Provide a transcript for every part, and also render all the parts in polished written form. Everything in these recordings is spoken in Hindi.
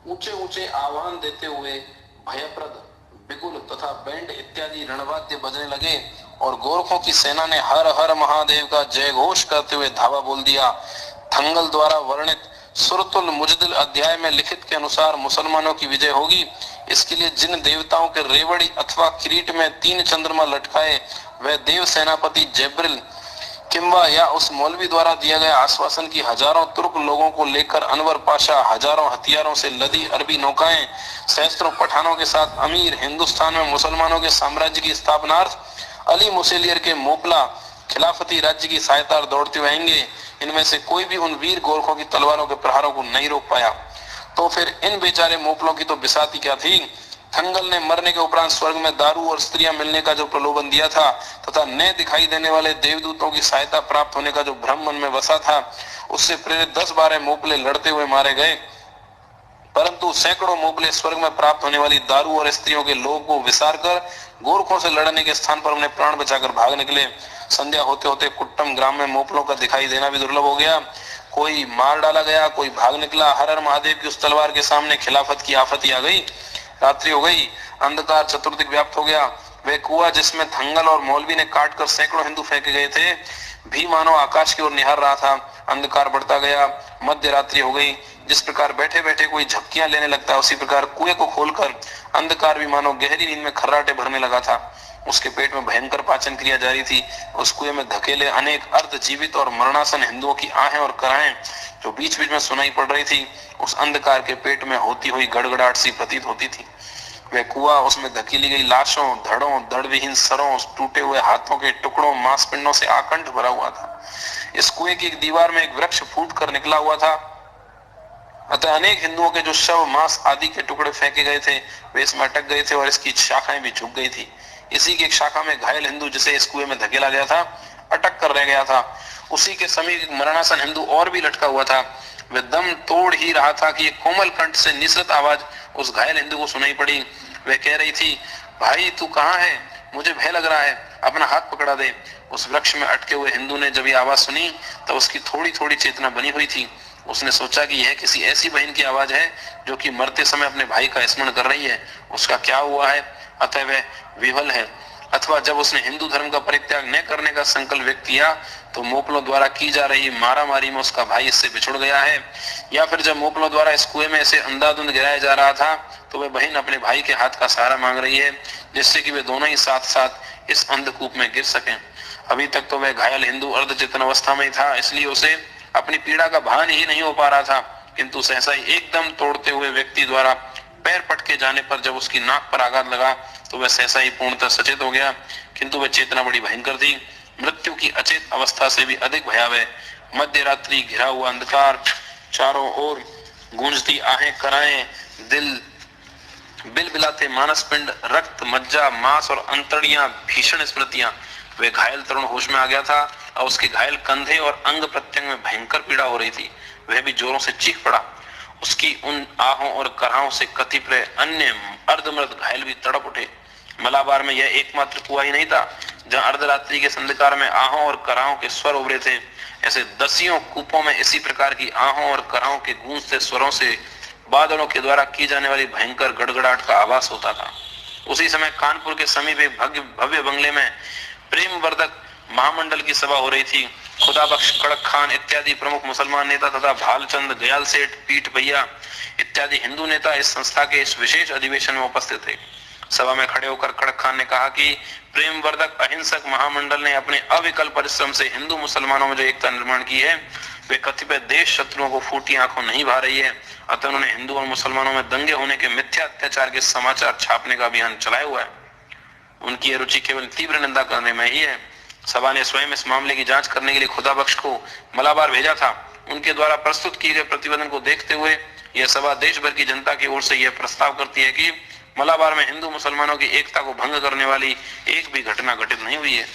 ऊंचे ऊंचे आह्वान देते हुए भयप्रद बिगुल तथा बैंड इत्यादि रणवाद्य बजने लगे और गोरखों की सेना ने हर हर महादेव का जय घोष करते हुए धावा बोल दिया। थंगल द्वारा वर्णित सुरतुल मुजदिल अध्याय में लिखित के अनुसार मुसलमानों की विजय होगी। इसके लिए जिन देवताओं के रेवड़ी अथवा किरीट में 3 चंद्रमा लटकाए वह देव सेनापति जैब्रिल किंबा या उस मौलवी द्वारा दिया गया आश्वासन की हजारों तुर्क लोगों को लेकर अनवर पाशा हजारों हथियारों से लदी अरबी नौकाएं सहस्त्रों पठानों के साथ अमीर हिंदुस्तान में मुसलमानों के साम्राज्य की स्थापनार्थ अली मुसेलियर के मोपला खिलाफती राज्य की सहायता दौड़ते हुए आएंगे। इनमें से कोई भी उन वीर गोरखों की तलवारों के प्रहारों को नहीं रोक पाया। तो फिर इन बेचारे मोपलों की तो बिसाती क्या थी। थंगल ने मरने के उपरांत स्वर्ग में दारू और स्त्रियां मिलने का जो प्रलोभन दिया था तथा नए दिखाई देने वाले देवदूतों की सहायता प्राप्त होने का जो भ्रम मन में बसा था, उससे प्रेरित 10-12 मोपले लड़ते हुए मारे गए। परंतु सैकड़ों मोपले स्वर्ग में प्राप्त होने वाली दारू और स्त्रियों के लोभ को विसार कर गोरखों से लड़ने के स्थान पर अपने प्राण बचाकर भाग निकले। संध्या होते होते कुट्टम ग्राम में मोपलों का दिखाई देना भी दुर्लभ हो गया। कोई मार डाला गया, कोई भाग निकला। हर हर महादेव की उस तलवार के सामने खिलाफत की आफत ही आ गई। रात्रि हो गई, अंधकार चतुर्दिक व्याप्त हो गया। वह कुआं जिसमें थंगल और मौलवी ने काट कर सैकड़ों हिंदू फेंके गए थे भी मानो आकाश की ओर निहार रहा था। अंधकार बढ़ता गया, मध्य रात्रि हो गई। जिस प्रकार बैठे बैठे कोई झपकियां लेने लगता है उसी प्रकार कुएं को खोलकर अंधकार भी मानो गहरी नींद में खर्राटे भरने लगा था। उसके पेट में भयंकर पाचन क्रिया जारी थी। उस कुएं में धकेले अनेक अर्ध जीवित और मरणासन हिंदुओं की आहें और कराहें जो बीच बीच में सुनाई पड़ रही थी उस अंधकार के पेट में होती हुई गड़गड़ाहट सी प्रतीत होती थी। वह कुआं, उसमें धकेली गई लाशों, धड़ों, दड़विहीन सरों, टूटे हुए हाथों के टुकड़ों, मांसपिंडों से आकंठ भरा हुआ था। इस कुएं की एक दीवार में एक वृक्ष फूट कर निकला हुआ था, अतः अनेक हिंदुओं के जो शव, मांस आदि के टुकड़े फेंके गए थे वे इसमें अटक गए थे और इसकी शाखाएं भी झुक गई थी। इसी की एक शाखा में घायल हिंदू जिसे इस कुएं में धकेला गया था अटक कर रह गया था। उसी के समीप एक मरणासन हिंदू और भी लटका हुआ था। वह दम तोड़ ही रहा था कि एक कोमल कंठ से निसरत आवाज उस घायल हिंदू को सुनाई पड़ी। वह कह रही थी, भाई तू कहाँ है, मुझे भय लग रहा है, अपना हाथ पकड़ा दे। उस वृक्ष में अटके हुए हिंदू ने जब ये आवाज सुनी तब उसकी थोड़ी थोड़ी चेतना बनी हुई थी। उसने सोचा कि यह किसी ऐसी बहन की आवाज है जो कि मरते समय अपने भाई का स्मरण कर रही है। उसका क्या हुआ है, अतः वह विह्वल है। अथवा जब उसने हिंदू धर्म का परित्याग न करने का संकल्प व्यक्त किया तो मोपलों द्वारा की जा रही मारामारी में उसका भाई इससे बिछुड़ गया है। या फिर जब मोपलों द्वारा इस कुएं में इसे अंधाधुंध गिराया जा रहा था तो वह बहन अपने भाई के हाथ का सहारा मांग रही है जिससे कि वे दोनों ही साथ साथ इस अंधकूप में गिर सकें। अभी तक तो वह घायल हिंदू अर्धचेतन अवस्था में था, इसलिए उसे अपनी पीड़ा का भान ही नहीं हो पा रहा था। किंतु सहसा ही एकदम तोड़ते हुए व्यक्ति द्वारा पैर पटके जाने पर जब उसकी नाक पर आघात लगा तो वह सहसा ही पूर्णतः सचेत हो गया। किंतु वह चेतना बड़ी भयंकर थी, मृत्यु की अचेत अवस्था से भी अधिक भयावह। मध्य रात्रि, घिरा हुआ अंधकार, चारों ओर गूंजती आहें कराएं, दिल बिलबिलाते मानस पिंड, रक्त, मज्जा, मांस और अंतड़ियां, भीषण स्मृतियां। वे घायल तरुण होश में आ गया था और उसके घायल कंधे और अंग प्रत्यंग में भयंकर पीड़ा हो रही थी। वह भी जोरों से चीख पड़ा। उसकी उन आहों और कराहों से कतिपय अन्य अर्धमृत घायल भी तड़प उठे। मलाबार में यह एकमात्र कुआं ही नहीं था जहां अर्धरात्रि के संध्याकाल में आहों और कराहों के स्वर उभरे थे। ऐसे दसियों कूपों में इसी प्रकार की आहों और कराहों के गूंजते स्वरों से बादलों के द्वारा की जाने वाली भयंकर गड़गड़ाहट का आभास होता था। उसी समय कानपुर के समीप एक भव्य बंगले में प्रेम वर्धक महामंडल की सभा हो रही थी। खुदाबख्श, कड़क खान इत्यादि प्रमुख मुसलमान नेता तथा भालचंद, दयाल सेठ, पीठ भैया इत्यादि हिंदू नेता इस संस्था के इस विशेष अधिवेशन में उपस्थित थे। सभा में खड़े होकर कड़क खान ने कहा कि प्रेमवर्धक अहिंसक महामंडल ने अपने अविकल परिश्रम से हिंदू मुसलमानों में जो एकता निर्माण की है वे कतिपय देश शत्रुओं को फूटी आंखों नहीं भा रही है। अतः उन्होंने हिंदू और मुसलमानों में दंगे होने के मिथ्या अत्याचार के समाचार छापने का अभियान चलाया हुआ है। उनकी रुचि केवल तीव्र निंदा करने में ही है। सभा ने स्वयं इस मामले की जांच करने के लिए खुदाबख्श को मलाबार भेजा था। उनके द्वारा प्रस्तुत किए गए प्रतिवेदन को देखते हुए यह सभा देश भर की जनता की ओर से यह प्रस्ताव करती है कि मलाबार में हिंदू मुसलमानों की एकता को भंग करने वाली एक भी घटना घटित नहीं हुई है।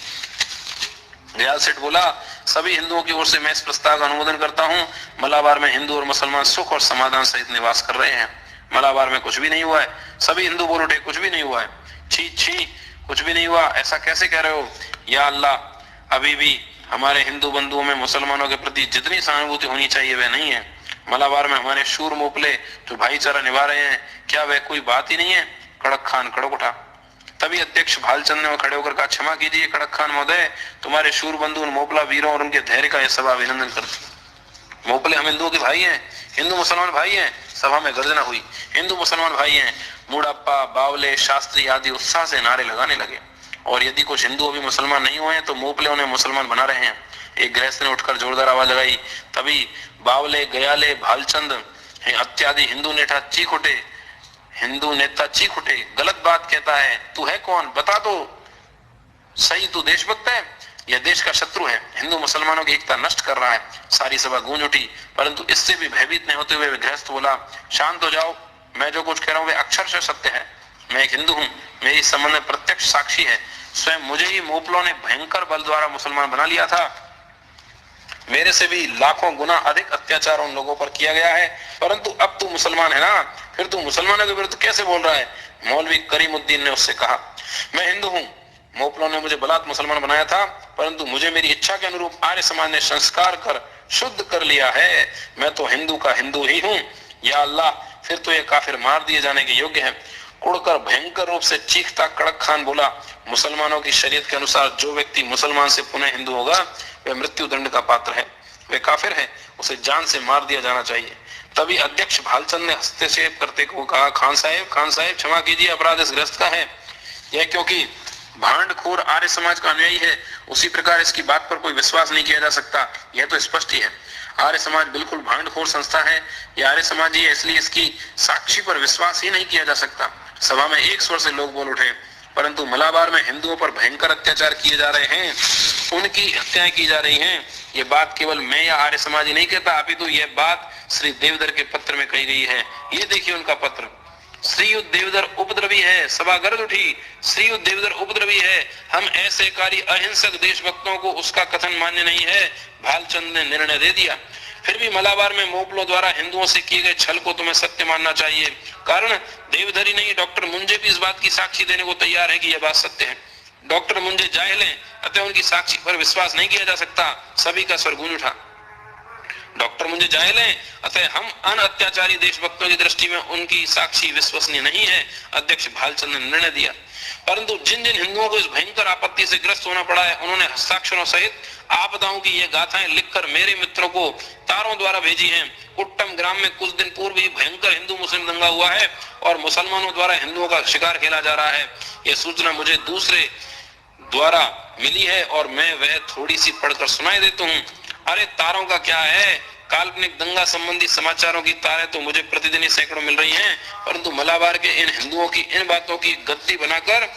दयाल सेठ बोला, सभी हिंदुओं की ओर से मैं इस प्रस्ताव का अनुमोदन करता हूँ। मलाबार में हिंदू और मुसलमान सुख और समाधान सहित निवास कर रहे हैं। मलाबार में कुछ भी नहीं हुआ है। सभी हिंदू बोल उठे, कुछ भी नहीं हुआ है। छी छी, कुछ भी नहीं हुआ, ऐसा कैसे कह रहे हो? या अल्लाह, अभी भी हमारे हिंदू बंधुओं में मुसलमानों के प्रति जितनी सहानुभूति होनी चाहिए वह नहीं है। मलाबार में हमारे शूर मोपले जो भाईचारा निभा रहे हैं, क्या वह कोई बात ही नहीं है? कड़क खान कड़क उठा। तभी अध्यक्ष भालचंद ने खड़े होकर कहा, क्षमा कीजिए कड़क खान महोदय, तुम्हारे शूर बंधु उन मोपला वीरों और उनके धैर्य का यह सभा अभिनंदन करती। मोपले हम हिंदुओं के भाई हैं, हिंदू मुसलमान भाई हैं। सभा में गर्जना हुई। हिंदू मुसलमान भाई हैं। मुड़प्पा, बावले, शास्त्री आदि उत्साह से नारे लगाने लगे। और यदि कुछ हिंदू अभी मुसलमान नहीं हुए हैं तो मोपले उन्हें मुसलमान बना रहे हैं। एक गृहस्थ ने उठकर जोरदार आवाज लगाई। तभी बावले, गयाले, भालचंद इत्यादि हिंदू नेता चीख उठे, गलत बात कहता है, तू है कौन, बता तो सही, तू देशभक्त है या देश का शत्रु है? हिंदू मुसलमानों की एकता नष्ट कर रहा है। सारी सभा गूंज उठी, परंतु इससे भी भयभीत नहीं होते हुए गृहस्थ बोला, शांत हो जाओ, मैं जो कुछ कह रहा हूं वे अक्षरशः सत्य है। मैं एक हिंदू हूं, मेरी इस संबंध में प्रत्यक्ष साक्षी है। स्वयं मुझे ही मोपलों ने भयंकर बल द्वारा मुसलमान बना लिया था। मेरे से भी लाखों गुना अधिक अत्याचार उन लोगों पर किया गया है, परंतु अब तू मुसलमान है ना, फिर तू मुसलमानों के विरुद्ध कैसे बोल रहा है? मौलवी करीमुद्दीन ने उससे कहा, मैं हिंदू हूं, मोपलों ने मुझे बलात् मुसलमान बनाया था, परंतु मुझे मेरी इच्छा के अनुरूप आर्य समाज ने संस्कार कर शुद्ध कर लिया है। मैं तो हिंदू का हिंदू ही हूं। या अल्लाह, फिर तो ये काफिर मार दिए जाने के योग्य है। कुड़कर भयंकर रूप से चीखता कड़क खान बोला, मुसलमानों की शरीयत के अनुसार जो व्यक्ति मुसलमान से पुनः हिंदू होगा वह मृत्यु दंड का पात्र है, वह काफिर है, उसे जान से मार दिया जाना चाहिए। तभी अध्यक्ष भालचंद ने हस्तक्षेप करते हुए कहा, खान साहेब क्षमा कीजिए, अपराध इस ग्रस्त का है। यह क्योंकि भांडखोर आर्य समाज का अनुयायी है, उसी प्रकार इसकी बात पर कोई विश्वास नहीं किया जा सकता। यह तो स्पष्ट ही है। आर्य समाज बिल्कुल भांडखोर संस्था है। यह आर्य समाज ही है, इसलिए इसकी साक्षी पर विश्वास ही नहीं किया जा सकता। सभा में एक स्वर से लोग बोल उठे, परंतु मलाबार में हिंदुओं पर भयंकर अत्याचार किए जा रहे हैं, उनकी हत्याएं की जा रही हैं। ये बात केवल मैं या आर्य समाज ही नहीं कहता, अपितु यह बात श्री देवधर के पत्र में कही गई है। ये देखिए उनका पत्र। श्रीयुत देवधर उपद्रवी है। सभा गर्ज उठी। श्रीयुत देवधर उपद्रवी है। हम ऐसे कार्य अहिंसक देशभक्तों को उसका कथन मान्य नहीं है। भालचंद ने निर्णय दे दिया। फिर भी मलाबार में मोपलों द्वारा हिंदुओं से किए गए छल को तुम्हें सत्य मानना चाहिए, कारण देवधर ही नहीं, डॉक्टर मुंजे भी इस बात की साक्षी देने को तैयार है कि यह बात सत्य है। डॉक्टर मुंजे जाहिल हैं, अतः उनकी साक्षी पर विश्वास नहीं किया जा सकता। सभी का स्वर गूंज उठा। डॉक्टर मुंजे जाहिल हैं, अतः हम अन अत्याचारी देशभक्तों की दृष्टि में उनकी साक्षी विश्वसनीय नहीं है। अध्यक्ष भालचंद ने निर्णय दिया। परंतु जिन जिन हिंदुओं को इस भयंकर आपत्ति से ग्रस्त होना पड़ा है, उन्होंने हस्ताक्षरों सहित आपदाओं की ये गाथाएं लिखकर मेरे मित्रों को तारों द्वारा भेजी हैं। कुट्टम ग्राम में कुछ दिन पूर्व ही भयंकर हिंदू मुस्लिम दंगा हुआ है और मुसलमानों द्वारा हिंदुओं का शिकार खेला जा रहा है। यह सूचना मुझे दूसरे द्वारा मिली है और मैं वह थोड़ी सी पढ़कर सुनाई देता हूँ। अरे तारों का क्या है, काल्पनिक दंगा संबंधी समाचारों की तारें तो मुझे प्रतिदिन ही सैकड़ों मिल रही हैं, परंतु मलाबार के इन हिंदुओं की इन बातों की गद्दी बनाकर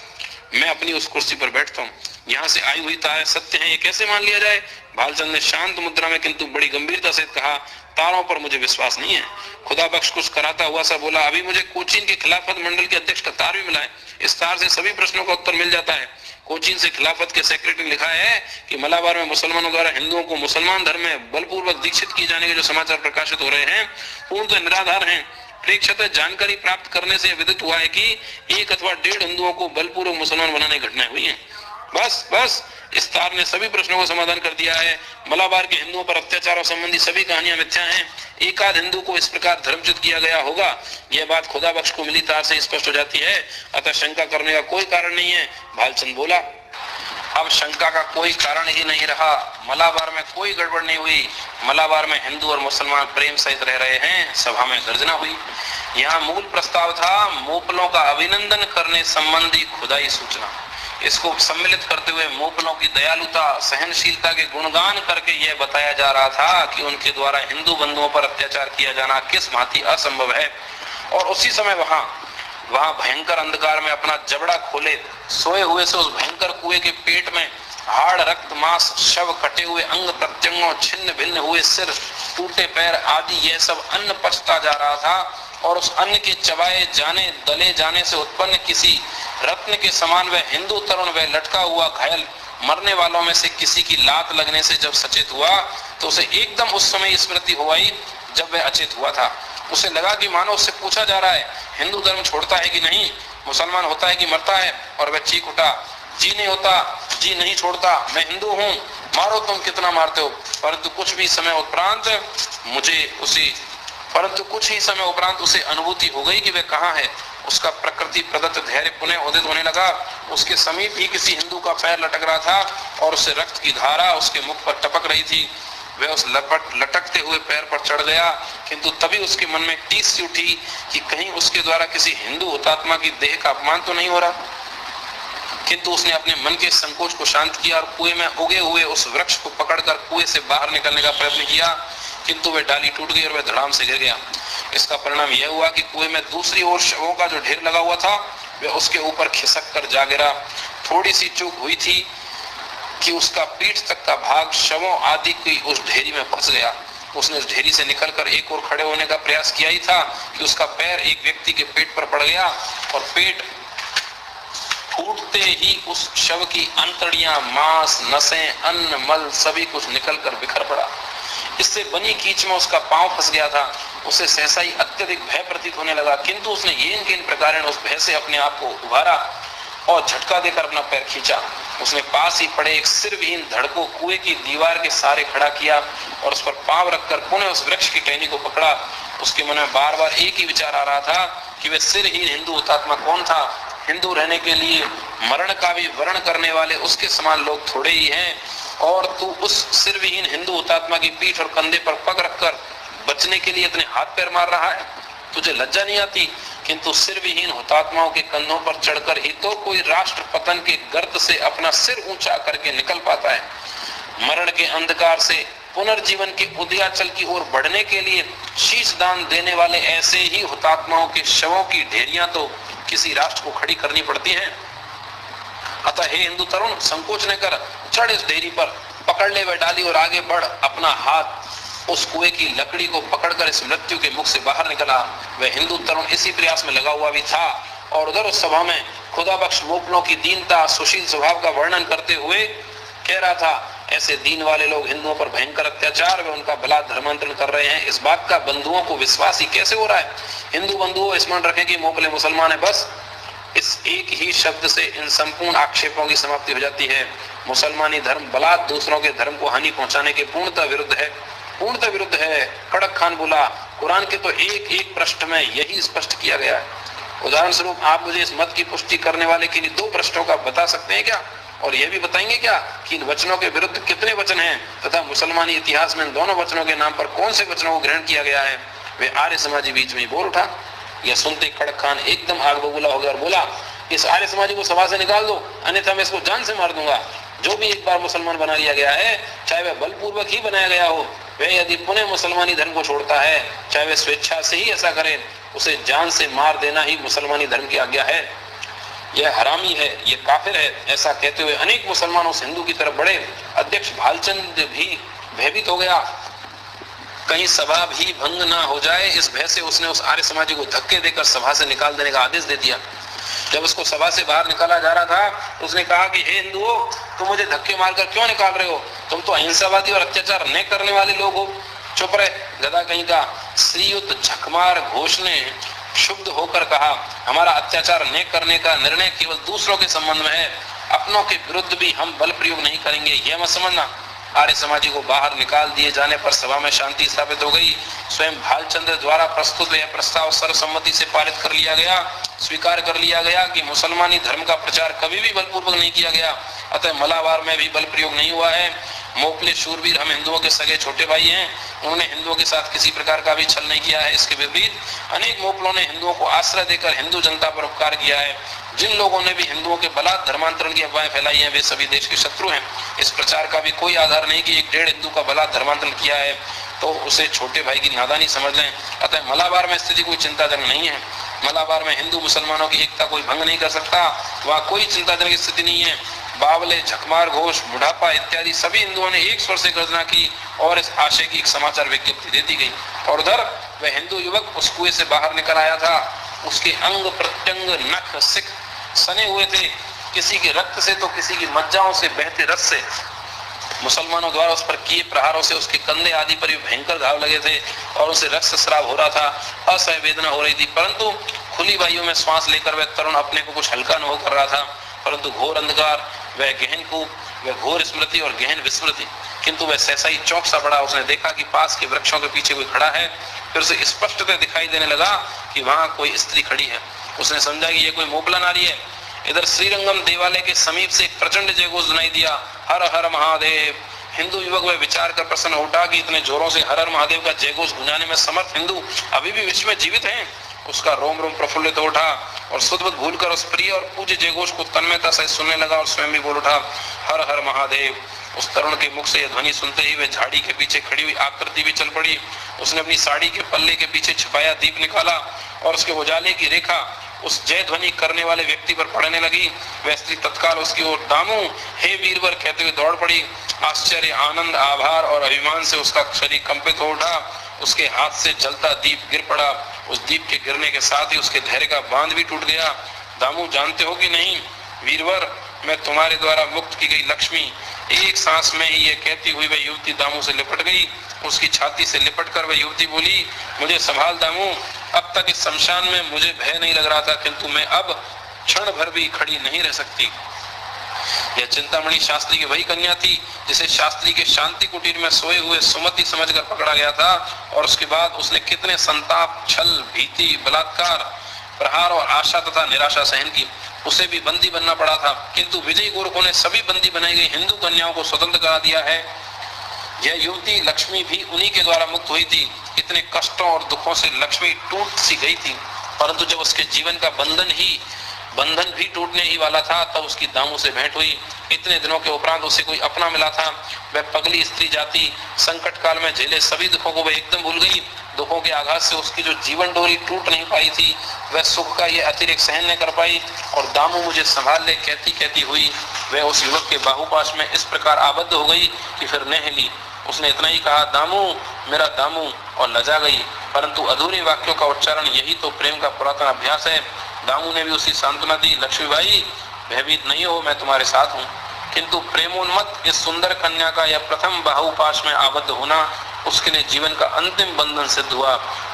मैं अपनी उस कुर्सी पर बैठता हूँ। यहाँ से आई हुई तारें सत्य हैं, ये कैसे मान लिया जाए? भालचंद ने शांत मुद्रा में किंतु बड़ी गंभीरता से कहा, तारों पर मुझे विश्वास नहीं है। खुदा बख्श कुछ कराता हुआ सा बोला, अभी मुझे कोचीन के खिलाफत मंडल के अध्यक्ष का तार भी मिला है। इस तार से सभी प्रश्नों का उत्तर मिल जाता है। कोचीन से खिलाफत के सेक्रेटरी ने लिखा है कि मलाबार में मुसलमानों द्वारा हिंदुओं को मुसलमान धर्म में बलपूर्वक दीक्षित किए जाने के जो समाचार प्रकाशित हो रहे हैं पूर्णतः निराधार हैं। प्रेक्षित जानकारी प्राप्त करने से विदित हुआ है कि 1 अथवा 1.5 हिंदुओं को बलपूर्वक मुसलमान बनाने की घटनाएं हुई हैं। बस इस तार ने सभी प्रश्नों का समाधान कर दिया है। मलाबार के हिंदुओं पर अत्याचारों संबंधी सभी कहानियां मिथ्या हैं। एकाध हिंदू को इस प्रकार धर्मच्युत किया गया होगा, यह बात खुदा बख्श को मिली तार से स्पष्ट हो जाती है, अतः शंका करने का कोई कारण नहीं है। भालचंद बोला, अब शंका का कोई कारण ही नहीं रहा। मलाबार में कोई गड़बड़ नहीं हुई। मलाबार में हिंदू और मुसलमान प्रेम सहित रह रहे हैं। सभा में गर्जना हुई। यहाँ मूल प्रस्ताव था मोपलों का अभिनंदन करने संबंधी खुदाई सूचना। इसको सम्मिलित करते हुए मोपलों की दयालुता, सहनशीलता के गुणगान करके यह बताया जा रहा था कि उनके द्वारा हिंदू बंधुओं पर अत्याचार किया जाना किस भांति असंभव है। और उसी समय वहां भयंकर अंधकार में अपना जबड़ा खोले सोए हुए से उस भयंकर कुएं के पेट में हाड़, रक्त, मांस, शव, कटे हुए अंग प्रत्यंगों, छिन्न भिन्न हुए सिर, टूटे पैर आदि यह सब अन्न पचता जा रहा था। और उस अन्न के चबाए जाने, दले जाने से उत्पन्न किसी रत्न के समान वह हिंदू तरुण, वह लटका हुआ घायल मरने वालों में से किसी की लात लगने से जब सचेत हुआ तो उसे एकदम उस समय स्मृति हो आई जब वह अचेत हुआ था। उसे लगा कि मानो उससे पूछा जा रहा है, हिंदू धर्म छोड़ता है कि नहीं, मुसलमान होता है कि मरता है? और वह चीख उठा, जी नहीं होता, जी नहीं छोड़ता, मैं हिंदू हूँ, मारो तुम कितना मारते हो। परंतु कुछ भी समय उपरांत मुझे उसी परंतु कुछ ही समय उपरांत उसे अनुभूति हो गई कि वह कहाँ है। उसका प्रकृति प्रदत्त धैर्य पुनः उदित होने लगा। उसके समीप ही किसी हिंदू का पैर लटक रहा था और उससे रक्त की धारा उसके मुख पर टपक रही थी। वह उस लटकते हुए पैर पर चढ़ गया, किंतु तभी उसके मन में टीस सी उठी कि कहीं उसके द्वारा किसी हिंदू हुतात्मा की देह का अपमान तो नहीं हो रहा। किंतु उसने अपने मन के संकोच को शांत किया और कुएं में उगे हुए उस वृक्ष को पकड़कर कुएं से बाहर निकलने का प्रयत्न किया, किंतु वह डाली टूट गई और वह धड़ाम से गिर गया। इसका परिणाम यह हुआ कि कुएं में दूसरी ओर शवों का जो ढेर लगा हुआ था वह उसके ऊपर खिसक कर जा गिरा। थोड़ी सी चूक हुई थी कि उसका पीठ तक का भाग शवों आदि की उस ढेरी में फंस गया। उसने उस ढेरी से निकलकर एक और खड़े होने का प्रयास किया ही था कि उसका पैर एक व्यक्ति के पेट पर पड़ गया और पेट फूटते ही उस शव की अंतड़ियां, मांस, नसें, अन्न, मल सभी कुछ निकलकर बिखर पड़ा। इससे बनी कीच में उसका पांव फंस गया था। उसे सहसा ही अत्यधिक भय प्रतीत होने लगा, किंतु उसने येन केन प्रकार उस भय से अपने आप को उभारा और झटका देकर अपना पैर खींचा। उसने पास ही पड़े एक सिरविहीन धड़ को कुएं की दीवार के सहारे खड़ा किया और उस पर पांव रखकर पुनः उस वृक्ष की टहनी को पकड़ा। उसके मन में बार बार एक ही विचार आ रहा था कि वह सिरहीन हिंदू हुतात्मा कौन था। हिंदू रहने के लिए मरण का भी वर्ण करने वाले उसके समान लोग थोड़े ही हैं, और तू उस सिरविहीन हिंदू हुतात्मा की पीठ और कंधे पर पग रखकर बचने के लिए इतने हाथ पैर मार रहा है। तुझे लज्जा नहीं आती? किंतु सिरविहीन हुतात्माओं के कंधों पर चढ़कर ही तो कोई राष्ट्र पतन के गर्त से अपना सिर ऊंचा करके निकल पाता है। मरण के अंधकार से पुनर्जीवन के उदयाचल की ओर बढ़ने के लिए शीश दान देने वाले ऐसे ही हुतात्माओं के शवों की ढेरियां तो किसी राष्ट्र को खड़ी करनी पड़ती हैं। अतः हे हिंदू तरुण, संकोच न कर, चढ़ इस ढेरी पर, पकड़ ले वह डाली और आगे बढ़। अपना हाथ उस कुएं की लकड़ी को पकड़कर इस मृत्यु के मुख से बाहर निकला। वह हिंदू तरुण इसी प्रयास में लगा हुआ भी था और उधर उस सभा में खुदा बख्श मोपलों की दीनता, सुशील स्वभाव का वर्णन करते हुए कह रहा था, ऐसे दीन वाले लोग हिंदुओं पर भयंकर अत्याचार व उनका बलात् धर्मांतरण कर रहे हैं। इस बात का बंधुओं को विश्वास ही कैसे हो रहा है? हिंदू बंधुओं, स्मरण रखें कि मोपले मुसलमान है। बस इस एक ही शब्द से इन संपूर्ण आक्षेपों की समाप्ति हो जाती है। मुसलमानी धर्म बलात् दूसरों के धर्म को हानि पहुंचाने के पूर्णतः विरुद्ध है, पूर्णतः विरुद्ध है। कड़क खान बोला, कुरान के तो एक एक पृष्ठ में यही स्पष्ट किया गया है। उदाहरण स्वरूप आप मुझे इस मत की पुष्टि करने वाले के लिए 2 पृष्ठों का बता सकते हैं क्या? और यह भी बताएंगे क्या कि इन वचनों के विरुद्ध कितने वचन हैं तथा मुसलमानी इतिहास में इन दोनों वचनों के नाम पर कौन से वचनों को ग्रहण किया गया है? वे आर्य समाजी बीच में बोल उठा। यह सुनते कड़क खान एकदम आग बबूला हो गया और बोला, इस आर्य समाजी को सभा से निकाल दो, अन्यथा मैं इसको जान से मार दूंगा। जो भी एक बार मुसलमान बना लिया गया है, चाहे वह बलपूर्वक ही बनाया गया हो, वह यदि पुनः मुसलमानी धर्म को छोड़ता है, चाहे वह स्वेच्छा से ही ऐसा करे, उसे जान से मार देना ही मुसलमानी धर्म की आज्ञा है। यह हरामी है, यह काफिर है। ऐसा कहते हुए अनेक मुसलमान उस हिंदू की तरफ बढ़े। अध्यक्ष भालचंद भी भयभीत हो गया, कहीं सभा भी भंग ना हो जाए, इस भय से उसने उस आर्य समाजी को धक्के देकर सभा से निकाल देने का आदेश दे दिया। जब उसको सभा से बाहर निकाला जा रहा था, उसने कहा कि हे हिंदुओं, तुम मुझे धक्के मारकर क्यों निकाल रहे हो? तुम तो अहिंसावादी और अत्याचार न करने वाले लोग हो। चुप रहे, गधा कहीं का। श्रीयुत झकमार घोष ने क्षुब्ध होकर कहा, हमारा अत्याचार न करने का निर्णय केवल दूसरों के संबंध में है, अपनों के विरुद्ध भी हम बल प्रयोग नहीं करेंगे, यह मत समझना। आर्य समाजी को बाहर निकाल दिए जाने पर सभा में शांति स्थापित हो गई। स्वयं भालचंद्र द्वारा प्रस्तुत यह प्रस्ताव सर्वसम्मति से पारित कर लिया गया। स्वीकार कर लिया गया कि मुसलमानी धर्म का प्रचार कभी भी बलपूर्वक नहीं किया गया, अतः मलाबार में भी बल प्रयोग नहीं हुआ है। मोपले शूरवीर हम हिंदुओं के सगे छोटे भाई हैं, उन्होंने हिंदुओं के साथ किसी प्रकार का भी छल नहीं किया है। इसके विपरीत अनेक मोपलों ने हिंदुओं को आश्रय देकर हिंदू जनता पर उपकार किया है। जिन लोगों ने भी हिंदुओं के बलात् धर्मांतरण की अफवाहें फैलाई हैं, वे सभी देश के शत्रु हैं। इस प्रचार का भी कोई आधार नहीं कि 1.5 हिंदू का बलात् धर्मांतरण किया है तो उसे छोटे भाई की नादानी समझ लें। अतः मलाबार में स्थिति कोई चिंताजनक नहीं है। मलाबार में हिंदू मुसलमानों की एकता कोई भंग नहीं कर सकता, वहाँ कोई चिंताजनक स्थिति नहीं है। बावले, झकमार घोष, बुढ़ापा इत्यादि सभी हिंदुओं ने एक स्वर से गर्जना की और इस आशय की एक समाचार विज्ञप्ति दे दी गई। और उधर वह हिंदू युवक उस कुएं से बाहर निकल आया था। उसके अंग प्रत्यंग, नख, सिक सने हुए थे, किसी के रक्त से तो किसी की मज्जाओं से बहते रस से। मुसलमानों द्वारा उस पर किए प्रहारों से उसके कंधे आदि पर भी भयंकर घाव लगे थे और उसे रक्त स्राव हो रहा था, असह्य वेदना हो रही थी। परंतु खुली वायु में श्वास लेकर वह तरुण अपने को कुछ हल्का अनुभव कर रहा था। परंतु घोर अंधकार, वह गहन कूप, वह घोर स्मृति और गहन विस्मृति। किंतु वह सहसा ही चौंक सा पड़ा। उसने देखा कि पास के वृक्षों के पीछे कोई खड़ा है। फिर उसे स्पष्टतः दिखाई देने लगा कि वहां कोई स्त्री खड़ी है। उसने समझा कि यह कोई मोगला नारी है। इधर श्रीरंगम देवालय के समीप से एक प्रचंड जयघोष सुनाई दिया, हर हर महादेव। हिंदू युवक वह विचार कर प्रसन्न उठा कि इतने जोरों से हर हर महादेव का जयघोष गुंजाने में समर्थ हिंदू अभी भी विश्व में जीवित हैं। उसका रोम रोम प्रफुल्लित हो उठा और सुध-बुध भूलकर उस प्रिय और पूज्य जयघोष को तन्मयता से सुनने लगा और स्वयं भी बोल उठा, हर हर महादेव। उस तरुण के मुख से यह ध्वनि सुनते ही वे झाड़ी के पीछे खड़ी हुई आकृति भी चल पड़ी। उसने अपनी साड़ी के पल्ले के पीछे छिपाया दीप निकाला और उसके उजाले की रेखा उस जय ध्वनि करने वाले व्यक्ति पर पड़ने लगी। वह स्त्री तत्काल उसकी ओर, दामू, हे वीरवर कहते हुए दौड़ पड़ी। आश्चर्य, आनंद, आभार और अभिमान से उसका शरीर कंपित हो उठा। उसके हाथ से जलता दीप गिर पड़ा। उस दीप के गिरने के साथ ही उसके धैर्य का बांध भी टूट गया। दामू, जानते हो कि नहीं वीरवर, मैं तुम्हारे द्वारा मुक्त की गई लक्ष्मी। एक सांस में ही ये कहती हुई वह युवती दामू से लिपट गई। उसकी छाती से लिपटकर वह युवती बोली, मुझे संभाल दामू। अब तक इस शमशान में मुझे भय नहीं लग रहा था, किंतु मैं अब क्षण भर भी खड़ी नहीं रह सकती। यह चिंतामणि शास्त्री की वही कन्या थी जिसे शास्त्री के शांति कुटीर में सोए हुए सुमति समझकर पकड़ा गया था। और उसके बाद उसने कितने संताप, छल, भीति, बलात्कार, प्रहार और आशा तथा निराशा सहन की। उसे भी बंदी बनना पड़ा था, किंतु विजयी गोरखों ने सभी बंदी बनाई गई हिंदू कन्याओं को स्वतंत्र करा दिया है। यह युवती लक्ष्मी भी उन्हीं के द्वारा मुक्त हुई थी। इतने कष्टों और दुखों से लक्ष्मी टूट सी गई थी, परंतु जब उसके जीवन का बंधन भी टूटने ही वाला था, तब उसकी दामू से भेंट हुई। इतने दिनों के उपरांत उसे कोई अपना मिला था। वह पगली स्त्री जाति संकट काल में झेले सभी दुखों को वह एकदम भूल गई। दुखों के आघात से उसकी जो जीवन डोरी टूट नहीं पाई थी, वह सुख का ये अतिरिक्त सहन नहीं कर पाई। और दामू, मुझे संभाल ले कहती कहती हुई वह उस युवक के बाहुपाश में इस प्रकार आबद्ध हो गई कि फिर न हिली। उसने इतना ही कहा, दामू, मेरा दामू, और लजा गई। परंतु अधूरे वाक्यों का उच्चारण यही तो प्रेम का पुरातन अभ्यास है। दामू ने भी उसी सांत्वना दी, लक्ष्मीबाई, भयभीत नहीं हो, मैं तुम्हारे साथ हूँ। किंतु प्रेमोन्मत्त इस सुंदर कन्या का यह प्रथम बाहुपाश में आबद्ध होना उसके लिए जीवन का अंतिम बंधन सिद्ध हुआ।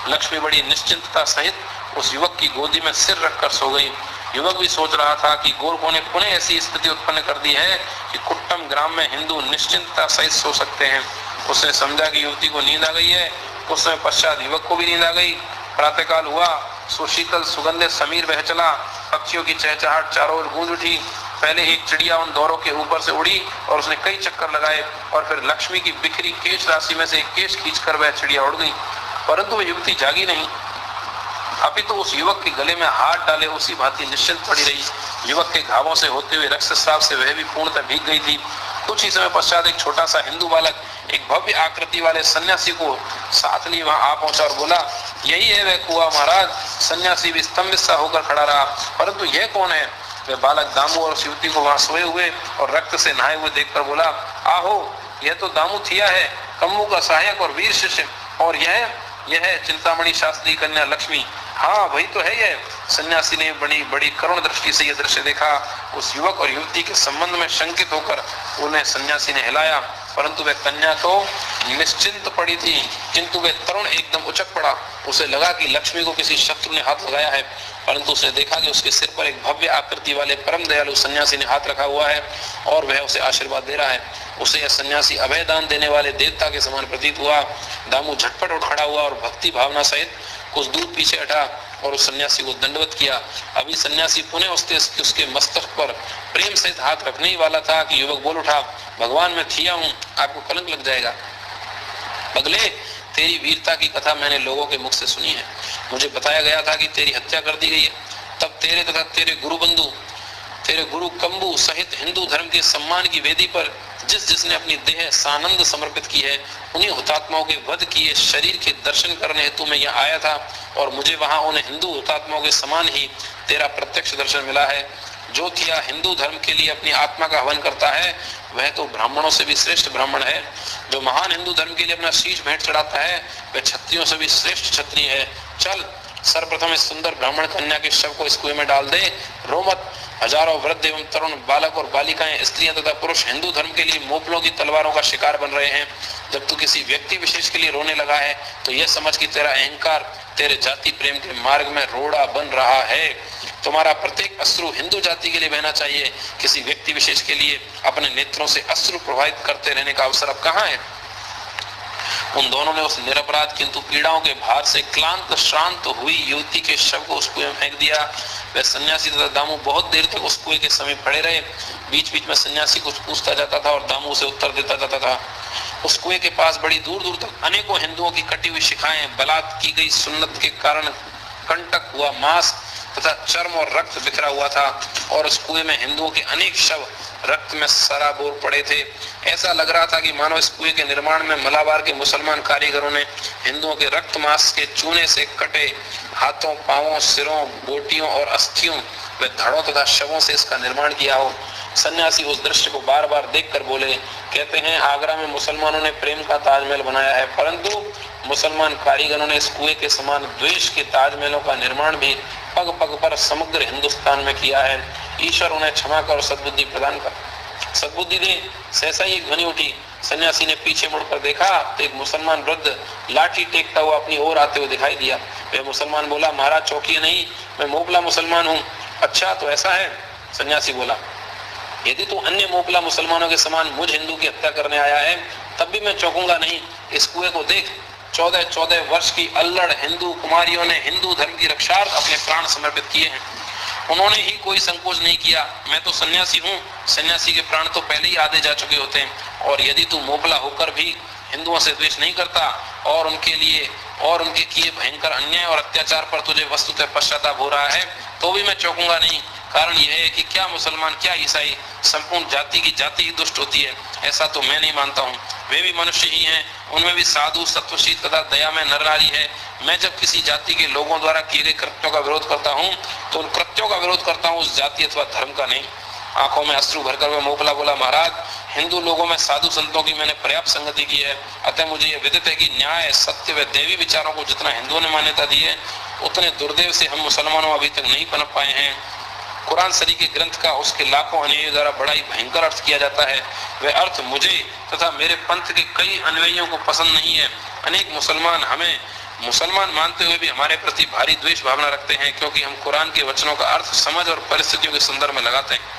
लक्ष्मी बड़ी निश्चिंतता सहित उस युवक की गोदी में सिर रखकर सो गई। युवक भी सोच रहा था कि गोरखों ने पुनः ऐसी स्थिति उत्पन्न कर दी है कि कुट्टम ग्राम में हिंदू निश्चिंतता सहित सो सकते हैं। उसने समझा कि युवती को नींद आ गई है। कुछ समय पश्चात युवक को भी नींद आ गई। प्रातःकाल हुआ, सुशीतल सुगंधित समीर बह चला। पक्षियों की चहचहाट चारों ओर गूंज उठी। पहले एक चिड़िया उन दौरों के ऊपर से उड़ी और उसने कई चक्कर लगाए, और फिर लक्ष्मी की बिखरी केश राशि में से एक केश खींचकर वह चिड़िया उड़ गई। परंतु वह युवती जागी नहीं, अपितु उस युवक के गले में हाथ डाले उसी भांति निश्चिंत पड़ी रही। युवक के घावों से होते हुए रक्तस्राव से वह भी पूर्णतः भीग गई थी। कुछ ही समय पश्चात एक छोटा सा हिंदू बालक एक भव्य आकृति वाले सन्यासी को साथ लिए वहां आ पहुंचा और बोला, यही है वह कुआं महाराज। सन्यासी भी स्तंभित सा होकर खड़ा रहा, परंतु यह कौन है? वह बालक दामू और उस युवती को वहां सोए हुए और रक्त से नहाए हुए देखकर बोला, आहो, यह तो दामू थिया है, कम्मू का सहायक और वीर शिष्य। और यह है चिंतामणि शास्त्री कन्या लक्ष्मी। हाँ, वही तो है यह। सन्यासी ने बड़ी बड़ी करुण दृष्टि से यह दृश्य देखा। उस युवक और युवती के संबंध में शंकित होकर उन्हें सन्यासी ने हिलाया, परंतु वह कन्या तो निश्चिंत पड़ी थी, किंतु वह तरुण एकदम उचक पड़ा। उसे लगा कि लक्ष्मी को किसी शत्रु ने हाथ लगाया है, परंतु उसने देखा कि उसके सिर पर एक भव्य आकृति वाले परम दयालु सन्यासी ने हाथ रखा हुआ है और वह उसे आशीर्वाद दे रहा है। उसे यह सन्यासी अभय दान देने वाले देवता के समान प्रतीत हुआ। दामू झटपट उठ खड़ा हुआ और भक्ति भावना सहित कुछ दूर पीछे हटा और उस सन्यासी को दंडवत किया। अभी सन्यासी पुनः उसके मस्तक पर प्रेम सहित हाथ रखने ही वाला था कि युवक बोल उठा, भगवान मैं थिया हूँ, आपको कलंक लग जाएगा। पगले, तेरी वीरता की कथा मैंने लोगों के मुख से सुनी है। मुझे बताया गया था कि तेरी हत्या कर दी गई है। तब तेरे तथा तेरे गुरु कंबू सहित हिंदू धर्म के सम्मान की वेदी पर जिसने अपनी देह सानंद समर्पित की है, उन्हीं हुतात्माओं के वध किए शरीर के दर्शन करने हेतु मैं यहाँ आया था और मुझे वहां उन हिंदू हुतात्माओं के समान ही तेरा प्रत्यक्ष दर्शन मिला है। जो थिया हिंदू धर्म के लिए अपनी आत्मा का हवन करता है, वह तो ब्राह्मणों से भी श्रेष्ठ ब्राह्मण है। जो महान हिंदू धर्म के लिए अपना शीश भेंट चढ़ाता है, वह क्षत्रियों से भी श्रेष्ठ क्षत्रिय है। चल, सर्वप्रथम इस सुंदर ब्राह्मण कन्या के शव को इस कुएं में डाल दे। रो मत। हजारों वृद्ध एवं तरुण, बालक और बालिकाएं, स्त्रियां तथा पुरुष हिंदू धर्म के लिए मोपलों की तलवारों का शिकार बन रहे हैं। जब तू किसी व्यक्ति विशेष के लिए रोने लगा है, तो यह समझ कि तेरा अहंकार तेरे जाति प्रेम के मार्ग में रोड़ा बन रहा है। तुम्हारा प्रत्येक अश्रु हिंदू जाति के लिए बहना चाहिए, किसी व्यक्ति विशेष के लिए अपने नेत्रों से अश्रु प्रवाहित करते रहने का अवसर अब कहाँ है। उन दोनों ने उस निरपराध किंतु पीड़ाओं के भार से क्लांत श्रांत हुई युवती के शव को उस कुएं में फेंक दिया। वह सन्यासी तथा दामू बहुत देर तक उस कुएं के समीप खड़े रहे। बीच बीच में सन्यासी कुछ पूछता जाता था और दामू उसे उत्तर देता जाता था। उस कुएं के पास बड़ी दूर दूर तक अनेकों हिंदुओं की कटी हुई शिखाएं, बलात् की गई सुन्नत के कारण कंटक हुआ मांस तथा चर्म और रक्त बिखरा हुआ था और उस कुएं में हिंदुओं के अनेक शव रक्त में सराबोर पड़े थे। ऐसा लग रहा था कि मानो इस कुएं के निर्माण में मलाबार के मुसलमान कारीगरों ने हिंदुओं के रक्त मांस के चूने से कटे हाथों, पांवों, सिरों, बोटियों और अस्थियों व धड़ों तथा शवों से इसका निर्माण किया हो। सन्यासी उस दृश्य को बार बार देखकर बोले, कहते हैं आगरा में मुसलमानों ने प्रेम का ताजमहल बनाया है, परंतु मुसलमान कारीगरों ने इस कुएं के समान द्वेष के ताजमहलों का निर्माण भी पग पग पर समग्र हिंदुस्तान में किया है। ईश्वर उन्हें क्षमा कर सद्बुद्धि प्रदान कर, सद्बुद्धि दे। सहसा ही एक ध्वनि उठी। सन्यासी ने पीछे मुड़कर देखा तो एक मुसलमान वृद्ध लाठी टेकता हुआ अपनी ओर आते हुए दिखाई दिया। वह मुसलमान बोला, महाराज चौंकिए नहीं, मैं मोपला मुसलमान हूँ। अच्छा तो ऐसा है, सन्यासी बोला। यदि तू अन्य मोपला मुसलमानों के समान मुझ हिंदू की हत्या करने आया है तब भी मैं चौंकूंगा नहीं। इस कुएं को देख, 14 वर्ष की अल्लड़ हिंदू कुमारियों ने हिंदू धर्म की रक्षार्थ अपने प्राण समर्पित किए हैं। उन्होंने ही कोई संकोच नहीं किया। मैं तो सन्यासी हूँ, सन्यासी के प्राण तो पहले ही आधे जा चुके होते हैं। और यदि तू मोपला होकर भी हिंदुओं से द्वेष नहीं करता और उनके लिए और उनके किए भयंकर अन्याय और अत्याचार पर तुझे वस्तुतः पश्चाताप हो रहा है तो भी मैं चौंकूंगा नहीं। कारण यह है कि क्या मुसलमान क्या ईसाई, संपूर्ण जाति की जाति ही दुष्ट होती है, ऐसा तो मैं नहीं मानता हूँ। वे भी मनुष्य ही हैं, उनमें भी साधु, सत्वशील तथा दया में नर नारी है। मैं जब किसी जाति के लोगों द्वारा किए गए कृत्यों का विरोध करता हूँ तो उन कृत्यों का विरोध करता हूँ, उस जाति अथवा धर्म का नहीं। आंखों में अश्रु भरकर वह मोपला बोला, महाराज हिंदू लोगों में साधु संतों की मैंने पर्याप्त संगति की है, अतः मुझे यह विदित है कि न्याय, सत्य व देवी विचारों को जितना हिंदुओं ने मान्यता दी है उतने दुर्देव से हम मुसलमानों अभी तक नहीं पनप पाए हैं। कुरान शरीफ के ग्रंथ का उसके लाखों अनुयायियों द्वारा बड़ा ही भयंकर अर्थ किया जाता है। वह अर्थ मुझे तथा मेरे पंथ के कई अनुयायियों को पसंद नहीं है। अनेक मुसलमान हमें मुसलमान मानते हुए भी हमारे प्रति भारी द्वेष भावना रखते हैं, क्योंकि हम कुरान के वचनों का अर्थ समझ और परिस्थितियों के संदर्भ में लगाते हैं।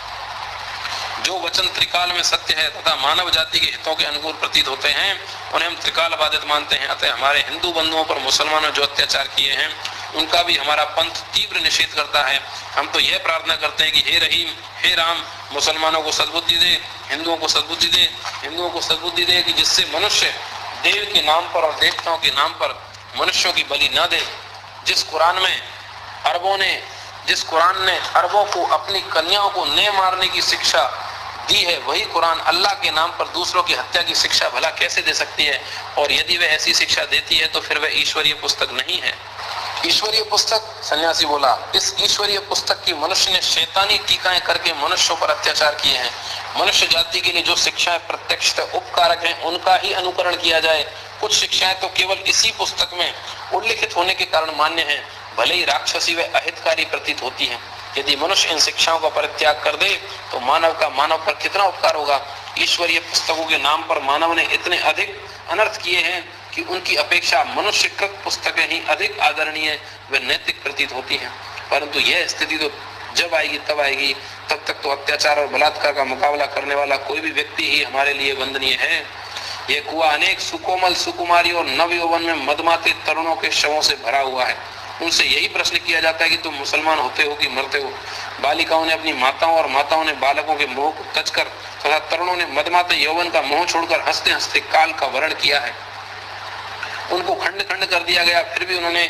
जो वचन त्रिकाल में सत्य है तथा मानव जाति के हितों के अनुकूल प्रतीत होते हैं उन्हें हम त्रिकाल बाधित मानते हैं। अतः हमारे हिंदू बंधुओं पर मुसलमानों जो अत्याचार किए हैं उनका भी हमारा पंथ तीव्र निषेध करता है। हम तो यह प्रार्थना करते हैं कि हे रहीम, हे राम, मुसलमानों को सद्बुद्धि दे, हिंदुओं को सद्बुद्धि दे, हिंदुओं को सद्बुद्धि दे कि जिससे मनुष्य देव के नाम पर और देवताओं के नाम पर मनुष्यों की बलि न दे। जिस कुरान ने अरबों को अपनी कन्याओं को न मारने की शिक्षा दी है, वही कुरान अल्लाह के नाम पर दूसरों की हत्या की शिक्षा भला कैसे दे सकती है। और यदि वह ऐसी शिक्षा देती है तो फिर वह ईश्वरीय पुस्तक नहीं है। ईश्वरीय पुस्तक, सन्यासी बोला, इस ईश्वरीय पुस्तक की मनुष्य ने शैतानी टीकाएं करके मनुष्यों पर अत्याचार किए हैं। मनुष्य जाति के लिए जो शिक्षाएं प्रत्यक्षतः उपकारक हैं उनका ही अनुकरण किया जाए। कुछ शिक्षाएं तो केवल इसी पुस्तक में उल्लिखित होने के कारण मान्य हैं, भले ही राक्षसी व अहितकारी प्रतीत होती हैं। यदि मनुष्य इन शिक्षाओं का परित्याग कर दे तो मानव का मानव पर कितना उपकार होगा। ईश्वरीय पुस्तकों के नाम पर मानव ने इतने अधिक अनर्थ किए हैं कि उनकी अपेक्षा मनुष्यकृत पुस्तकें ही अधिक आदरणीय व नैतिक प्रतीत होती हैं। परंतु यह स्थिति तो जब आएगी तब आएगी, तब तक तो अत्याचार और बलात्कार का मुकाबला करने वाला कोई भी व्यक्ति ही हमारे लिए वंदनीय है। यह कुआं अनेक सुकोमल, सुकुमारी और नव यौवन में मदमाते तरुणों के शवों से भरा हुआ है। उनसे यही प्रश्न किया जाता है कि तुम मुसलमान होते हो कि मरते हो। बालिकाओं ने अपनी माताओं और माताओं ने बालकों के मोह को तजकर तथा तरुणों ने मदमाते यौवन का मोह छोड़कर हंसते हंसते काल का वर्ण किया है। उनको खंड खंड कर दिया गया, फिर भी उन्होंने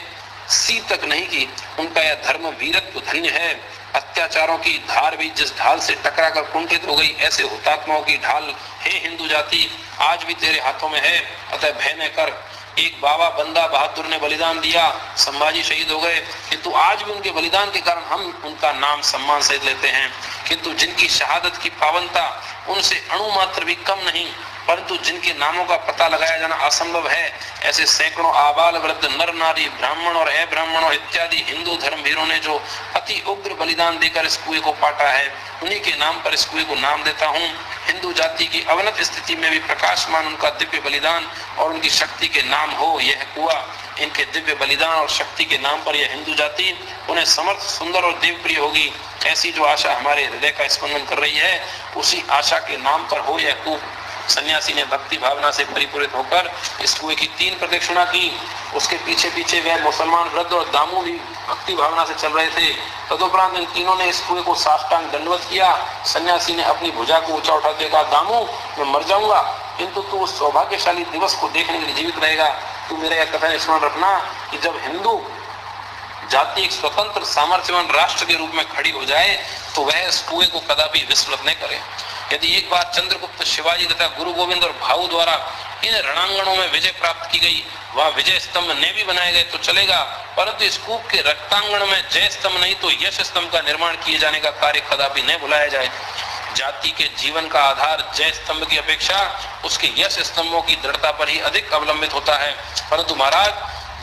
सी तक नहीं की। उनका यह धर्म वीरत्व धन्य है। अत्याचारों की धार भी जिस ढाल से टकराकर कुंठित हो गई, ऐसे हुतात्माओं की ढाल हे हिंदू जाति आज भी तेरे हाथों में है। अतः भय न कर। एक बाबा बंदा बहादुर ने बलिदान दिया, संभाजी शहीद हो गए, किंतु आज भी उनके बलिदान के कारण हम उनका नाम सम्मान सहित लेते हैं। किंतु जिनकी शहादत की पावनता उनसे अणु मात्र भी कम नहीं, परंतु जिनके नामों का पता लगाया जाना असंभव है, ऐसे सैकड़ों आबाल वृद्ध, नर नारी, ब्राह्मण और अब्राह्मणों इत्यादि हिंदू धर्मवीरों ने जो अति उग्र बलिदान देकर इस कुएं को पाटा है, उन्हीं के नाम पर इस कुएं को नाम देता हूँ। हिंदू जाति की अवनत स्थिति में भी प्रकाशमान उनका दिव्य बलिदान और उनकी शक्ति के नाम हो यह कुआं। इनके दिव्य बलिदान और शक्ति के नाम पर यह हिंदू जाति उन्हें समर्थ, सुंदर और देवप्रिय होगी। ऐसी जो आशा हमारे हृदय का स्पंदन कर रही है, उसी आशा के नाम पर हो यह कूप। सन्यासी ने भक्ति भावना से परिपूरित होकर इस कुएं की 3 प्रदक्षिणा की। उसके पीछे पीछे वह मुसलमान वृद्ध और दामू भी भक्ति भावना से चल रहे थे। तदुपरांत इन तीनों ने इस कुएं को साष्टांग दंडवत किया। सन्यासी ने अपनी भुजा को ऊंचा उठाते कहा, दामू मैं मर जाऊंगा, किंतु तू उस सौभाग्यशाली दिवस को देखने के लिए जीवित रहेगा। तू मेरा यह कथन स्मरण रखना कि जब हिंदू जाति एक स्वतंत्र सामर्थ्यवान राष्ट्र के रूप में खड़ी हो जाए तो वह इस कुएं को कदापि विस्मृत नहीं करे। यदि एक बार चंद्रगुप्त, शिवाजी तथा गुरु गोविंद और भाऊ द्वारा इन रणांगणों में विजय प्राप्त की गई, वह विजय स्तंभ ने भी बनाए गए तो चलेगा, परंतु इस कूप के रक्तांगण में जय स्तंभ नहीं तो यश स्तंभ का निर्माण किए जाने का कार्य कदापि नहीं भुलाया जाए। जाति के जीवन का आधार जय स्तंभ की अपेक्षा उसके यश स्तंभों की दृढ़ता पर ही अधिक अवलंबित होता है। परंतु महाराज,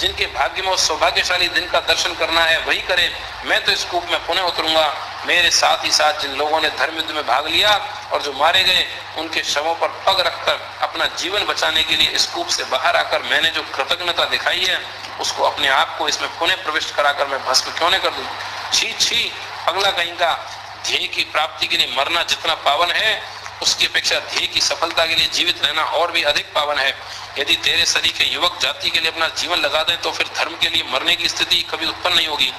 जिनके भाग्य में उस सौभाग्यशाली दिन का दर्शन करना है वही करे। मैं तो इस कूप में पुनः उतरूंगा। मेरे साथ ही साथ जिन लोगों ने धर्म युद्ध में भाग लिया और जो मारे गए, उनके शवों पर पग रखकर अपना जीवन बचाने के लिए इस कूप से बाहर आकर मैंने जो कृतज्ञता दिखाई है, उसको अपने आप को इसमें पुनः प्रविष्ट कराकर मैं भस्म क्यों नहीं कर दूं। छी छी, अगला कहीं का ध्येय की प्राप्ति के लिए मरना जितना पावन है, उसकी अपेक्षा ध्येय की सफलता के लिए जीवित रहना और भी अधिक पावन है। यदि तेरे शरीर के युवक जाति के लिए अपना जीवन लगा दें तो फिर धर्म के लिए मरने की स्थिति कभी उत्पन्न नहीं होगी।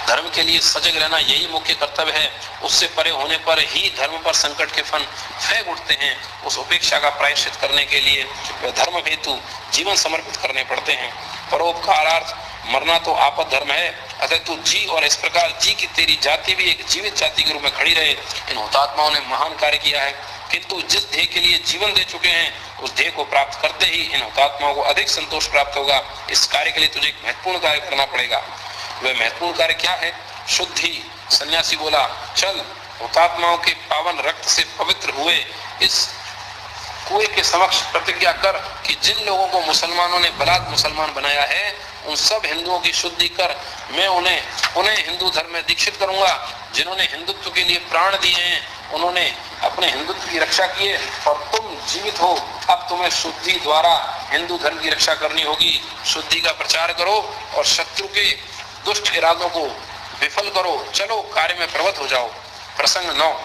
धर्म के लिए सजग रहना यही मुख्य कर्तव्य है। उससे परे होने पर ही धर्म पर संकट के फन फेंक उठते हैं। उस उपेक्षा का प्रायश्चित करने के लिए वे धर्म हेतु जीवन समर्पित करने पड़ते हैं। परोपकारार्थ मरना तो आपद धर्म है। अतः तू जी और इस प्रकार जी की तेरी जाति भी एक जीवित जाति के रूप में खड़ी रहे। इन हुतात्माओं ने महान कार्य किया है, किंतु जिस ध्येय के लिए जीवन दे चुके हैं उस ध्येय को प्राप्त करते ही इन हुतात्माओं को अधिक संतोष प्राप्त होगा। इस कार्य के लिए तुझे एक महत्वपूर्ण कार्य करना पड़ेगा। वह महत्वपूर्ण कार्य क्या है? शुद्धि। सन्यासी बोला, चल हुतात्माओं के पावन रक्त से पवित्र हुए इस कुएं के समक्ष प्रतिज्ञा कर कि जिन लोगों को मुसलमानों ने बलात् मुसलमान बनाया है, उन सब हिंदुओं की शुद्धि कर मैं उन्हें हिंदू धर्म में दीक्षित करूंगा। जिन्होंने हिंदुत्व के लिए प्राण दिए हैं, उन्होंने अपने हिंदुत्व की रक्षा की है और तुम जीवित हो। अब तुम्हें शुद्धि द्वारा हिंदू धर्म की रक्षा करनी होगी। शुद्धि का प्रचार करो और शत्रु के दुष्ट इरादों को विफल करो। चलो कार्य में प्रवृत्त हो जाओ। प्रसंग 9।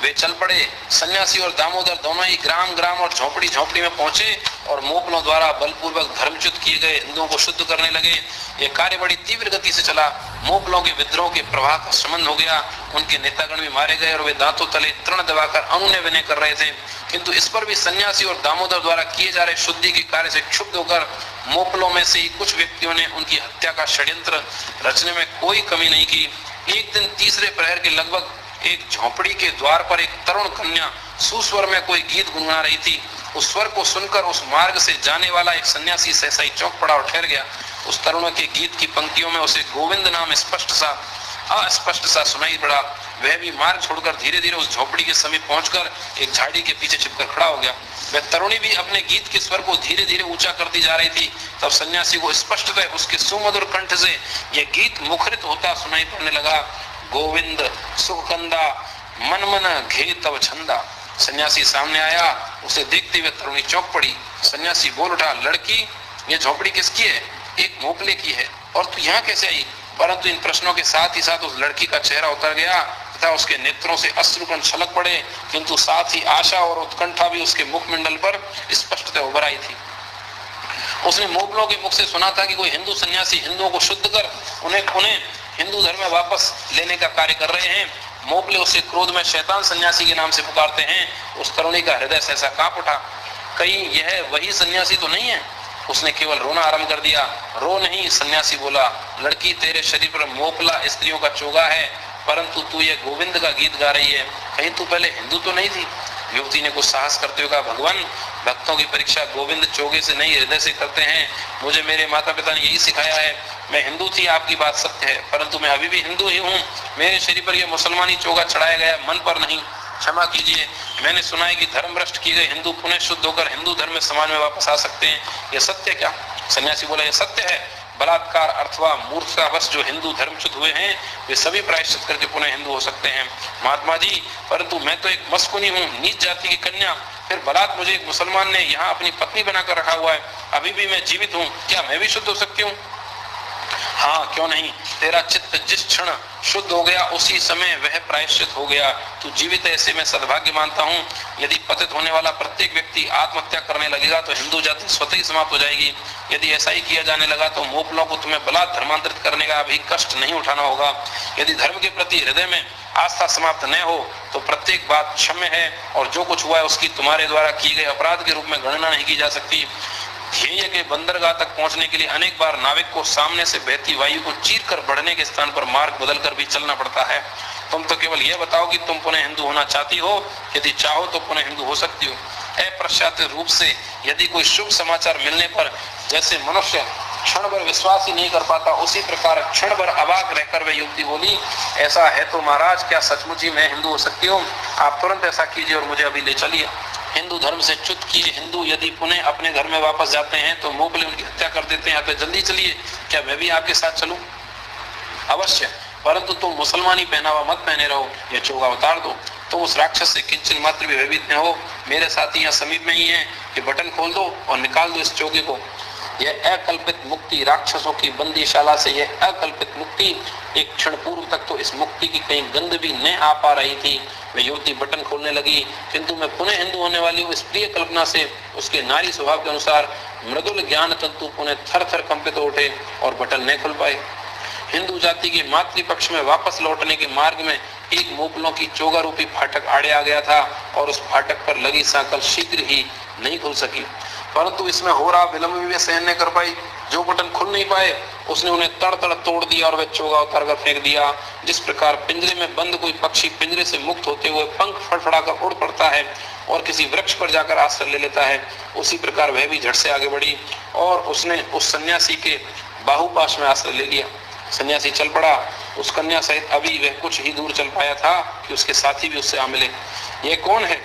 वे चल पड़े। सन्यासी और दामोदर दोनों ही ग्राम ग्राम और झोपड़ी झोपड़ी में पहुंचे और मोपलों द्वारा बलपूर्वक धर्मच्युत किए गए हिंदुओं को शुद्ध करने लगे। यह कार्य बड़ी तीव्र गति से चला। मोपलों के विद्रोह के प्रवाह का शमन हो गया। उनके नेतागण भी मारे गए और वे दांतों तले तृण दबाकर अनुनय विनय कर रहे थे। किंतु इस पर भी सन्यासी और दामोदर द्वारा किए जा रहे शुद्धि के कार्य से क्षुब्ध होकर मोपलों में से ही कुछ व्यक्तियों ने उनकी हत्या का षड्यंत्र रचने में कोई कमी नहीं की। एक दिन तीसरे प्रहर के लगभग एक झोपड़ी के द्वार पर एक तरुण कन्या सुस्वर में कोई गीत गुनगुना रही थी। उस स्वर को सुनकर उस मार्ग से जाने वाला एक सन्यासी सहसा ही चौंक पड़ा और ठहर गया। उस तरुण के गीत की पंक्तियों में उसे गोविंद नाम अस्पष्ट सा सुनाई पड़ा। वह भी मार्ग छोड़कर धीरे धीरे उस झोपड़ी के समीप पहुंचकर एक झाड़ी के पीछे छिपकर खड़ा हो गया। वह तरुणी भी अपने गीत के स्वर को धीरे धीरे ऊंचा करती जा रही थी। तब सन्यासी को स्पष्टतः उसके सुमधुर कंठ से यह गीत मुखरित होता सुनाई पड़ने लगा। गोविंद सुखकंदा मन मन घे तव छंदा। सन्यासी सामने आया। उसे देखते हुए तरुणी चौंक पड़ी। सन्यासी बोल उठा, लड़की ये झोपड़ी किसकी है? एक मोपले की है। और तू यहाँ कैसे आई? परंतु इन प्रश्नों के साथ ही साथ उस लड़की का चेहरा उतर गया तथा उसके नेत्रों से अश्रुकण छलक पड़े, किंतु साथ ही आशा और उत्कंठा भी उसके मुखमंडल पर स्पष्टतः उभर आई थी। उसने मोपलों के मुख से सुना था कि कोई हिंदू सन्यासी हिंदुओं को शुद्ध कर उन्हें हिंदू धर्म में वापस लेने का कार्य कर रहे हैं। मोपले उसे क्रोध में शैतान सन्यासी के नाम से पुकारते हैं। उस तरुणी का हृदय सहसा कांप उठा। कहीं यह वही सन्यासी तो नहीं है? उसने केवल रोना आरंभ कर दिया। रो नहीं, सन्यासी बोला, लड़की तेरे शरीर पर मोपला स्त्रियों का चोगा है, परंतु तू ये गोविंद का गीत गा रही है। कहीं तू पहले हिंदू तो नहीं थी? युवती ने कुछ साहस करते हुए कहा, भगवान, भक्तों की परीक्षा गोविंद चोगे से नहीं हृदय से करते हैं। मुझे मेरे माता पिता ने यही सिखाया है। मैं हिंदू थी, आपकी बात सत्य है, परंतु मैं अभी भी हिंदू ही हूँ। मेरे शरीर पर यह मुसलमानी चोगा चढ़ाया गया, मन पर नहीं। क्षमा कीजिए। मैंने सुना है कि धर्म भ्रष्ट किए गए हिंदू पुनः शुद्ध होकर हिंदू धर्म में समाज में वापस आ सकते हैं। यह सत्य क्या? सन्यासी बोला, यह सत्य है। बलात्कार अथवा मूर्खतावश जो हिंदू धर्मच्युत हुए हैं, वे सभी प्रायश्चित करके पुनः हिंदू हो सकते हैं। महात्मा जी, परंतु मैं तो एक मस्कुनी हूँ, नीच जाति की कन्या। फिर बलात् मुझे एक मुसलमान ने यहाँ अपनी पत्नी बनाकर रखा हुआ है, अभी भी मैं जीवित हूँ, क्या मैं भी शुद्ध हो सकती हूँ? हाँ, क्यों नहीं। तेरा चित्त जिस क्षण शुद्ध हो गया उसी समय वह प्रायश्चित हो गया। तू जीवित है, ऐसे मैं सद्भाग्य मानता हूँ। यदि पतित होने वाला प्रत्येक व्यक्ति आत्महत्या करने लगेगा तो हिंदू जाति स्वतः ही समाप्त हो जाएगी। यदि ऐसा ही किया जाने लगा तो मोपलों को तुम्हें बलात् धर्मांतरित करने का भी कष्ट नहीं उठाना होगा। यदि धर्म के प्रति हृदय में आस्था समाप्त न हो तो प्रत्येक बात क्षम्य है और जो कुछ हुआ है उसकी तुम्हारे द्वारा किए गए अपराध के रूप में गणना नहीं की जा सकती। ध्येय के बंदरगाह तक पहुंचने के लिए अनेक बार नाविक को सामने से बहती वायु को चीरकर बढ़ने के स्थान पर मार्ग बदलकर भी चलना पड़ता है। तुम तो केवल यह बताओ कि तुम पुनः हिंदू होना चाहती हो, यदि चाहो तो पुनः हिंदू हो सकती हो। अप्रत्याशित रूप से यदि कोई शुभ समाचार मिलने पर जैसे मनुष्य क्षण भर विश्वास ही नहीं कर पाता, उसी प्रकार क्षण भर अवाक रहकर वह युवती बोली, ऐसा है तो महाराज, क्या सचमुच ही मैं हिंदू हो सकती हूँ? आप तुरंत ऐसा कीजिए और मुझे अभी ले चलिए। हिंदू धर्म से च्युत किए हिंदू यदि पुनः अपने घर में वापस जाते हैं तो मोपले उनकी हत्या कर देते हैं, तो जल्दी चलिए, क्या मैं भी आपके साथ चलूं? अवश्य, परंतु तुम मुसलमानी पहनावा मत पहने रहो, यह चोगा उतार दो। तो उस राक्षस से किंचन मात्र भी भयभीत न हो। मेरे साथी यहाँ समीप में ही है, ये बटन खोल दो और निकाल दो इस चोगे को। यह अकल्पित मुक्ति, राक्षसों की बंदीशाला से यह अकल्पित मुक्ति, एक क्षण पूर्व तक तो इस मुक्ति की कहीं गंध भी न आ पा रही थी। वह युवती बटन खोलने लगी, किंतु मैं पुनः हिंदू होने वाली हूँ इस प्रिय कल्पना से उसके नारी स्वभाव के अनुसार मृदुल ज्ञान तंतु पुनः थर थर कंपित उठे और बटन न खुल पाए। हिंदू जाति के मातृपक्ष में वापस लौटने के मार्ग में एक मोपलों की चोगा रूपी फाटक आड़े आ गया था और उस फाटक पर लगी सांकल शीघ्र ही नहीं खुल सकी, परंतु इसमें हो रहा विलंब भी वे सहन नहीं कर पाई। जो बटन खुल नहीं पाए उसने उन्हें तड़ तड़ तोड़ दिया और वह चोगा उतार कर फेंक दिया। जिस प्रकार पिंजरे में बंद कोई पक्षी पिंजरे से मुक्त होते हुए पंख फड़फड़ाकर उड़ पड़ता है और किसी वृक्ष पर जाकर आश्रय ले लेता है, उसी प्रकार वह भी झट से आगे बढ़ी और उसने उस सन्यासी के बाहुपाश में आश्रय ले लिया। सन्यासी चल पड़ा। उस कन्या सहित अभी वह कुछ ही दूर चल पाया था कि उसके साथी भी उससे आ मिले। यह कौन है?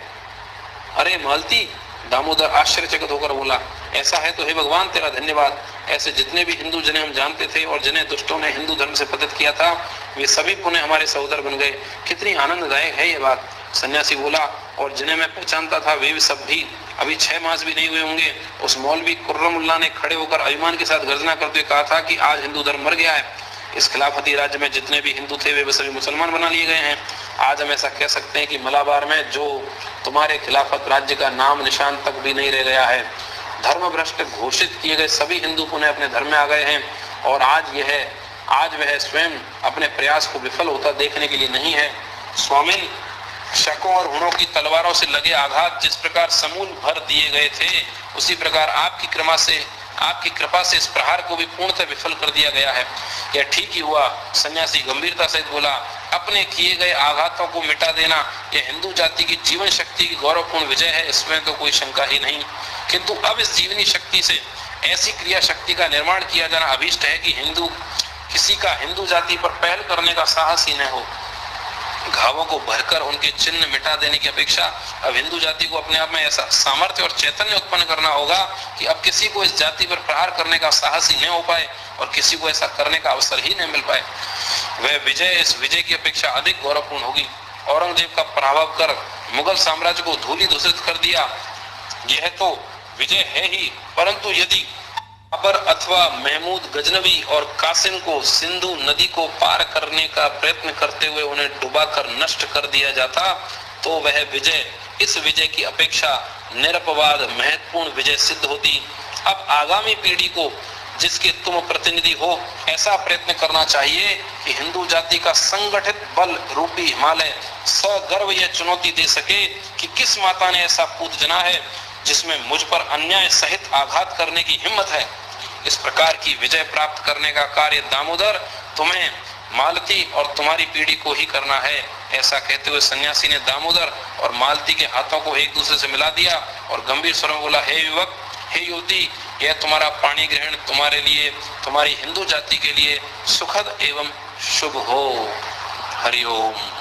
अरे मालती, दामोदर आश्चर्यचकित होकर बोला। ऐसा है तो हे भगवान तेरा धन्यवाद। ऐसे जितने भी हिंदू जिन्हें हम जानते थे और जिन्हें दुष्टों ने हिंदू धर्म से पतित किया था, वे सभी पुनः हमारे सहोदर बन गए। कितनी आनंददायक है ये बात। सन्यासी बोला, और जिन्हें मैं पहचानता था वे सब भी अभी 6 मास भी नहीं हुए होंगे। उस मौलवी कुर्रमुल्ला ने खड़े होकर अभिमान के साथ गर्जना करते हुए कहा था कि आज हिंदू धर्म मर गया है। इस खिलाफती राज्य में जितने भी हिंदू थे वे सभी मुसलमान बना लिए गए हैं। आज हम ऐसा कह सकते हैं कि मलाबार में जो तुम्हारे खिलाफत राज्य का नाम निशान तक भी नहीं रह गया है। धर्म भ्रष्ट घोषित किए गए सभी हिंदू पुनः अपने धर्म में आ गए हैं और आज वह स्वयं अपने प्रयास को विफल होता देखने के लिए नहीं है। स्वामिन, शकों और हुणों की तलवारों से लगे आघात जिस प्रकार समूल भर दिए गए थे, उसी प्रकार आपकी कृपा से इस प्रहार को भी पूर्णतः विफल कर दिया गया है। यह ठीक ही हुआ। सन्यासी गंभीरता से बोला, अपने किए गए आघातों को मिटा देना यह हिंदू जाति की जीवन शक्ति की गौरवपूर्ण विजय है, इसमें तो कोई शंका ही नहीं। किंतु अब इस जीवनी शक्ति से ऐसी क्रिया शक्ति का निर्माण किया जाना अभीष्ट है कि किसी का हिंदू जाति पर पहल करने का साहस ही न हो। घावों को भरकर उनके चिन्ह मिटा देने की अपेक्षा अब हिंदू जाति को अपने आप में ऐसा सामर्थ्य और चैतन्य उत्पन्न करना होगा कि अब किसी को इस जाति पर प्रहार करने का साहस ही न हो पाए और किसी को ऐसा करने का अवसर ही न मिल पाए। वह विजय इस विजय की अपेक्षा अधिक गौरवपूर्ण होगी। औरंगजेब का पराभव कर मुगल साम्राज्य को धूलि धूसरित कर दिया, यह तो विजय है ही, परंतु यदि बाबर अथवा महमूद गजनवी और कासिम को सिंधु नदी को पार करने का प्रयत्न करते हुए उन्हें डुबाकर नष्ट कर दिया जाता तो वह विजय इस विजय की अपेक्षा निरपवाद महत्वपूर्ण विजय सिद्ध होती। अब आगामी पीढ़ी को जिसके तुम प्रतिनिधि हो ऐसा प्रयत्न करना चाहिए कि हिंदू जाति का संगठित बल रूपी हिमालय सगर्व यह चुनौती दे सके कि किस माता ने ऐसा पूत जना है जिसमें मुझ पर अन्याय सहित आघात करने की हिम्मत है। इस प्रकार की विजय प्राप्त करने का कार्य दामोदर तुम्हें, मालती और तुम्हारी पीढ़ी को ही करना है। ऐसा कहते हुए सन्यासी ने दामोदर और मालती के हाथों को एक दूसरे से मिला दिया और गंभीर स्वर में बोला, हे युवक, हे युवती, यह तुम्हारा पाणी ग्रहण तुम्हारे लिए, तुम्हारी हिंदू जाति के लिए सुखद एवं शुभ हो। हरिओम।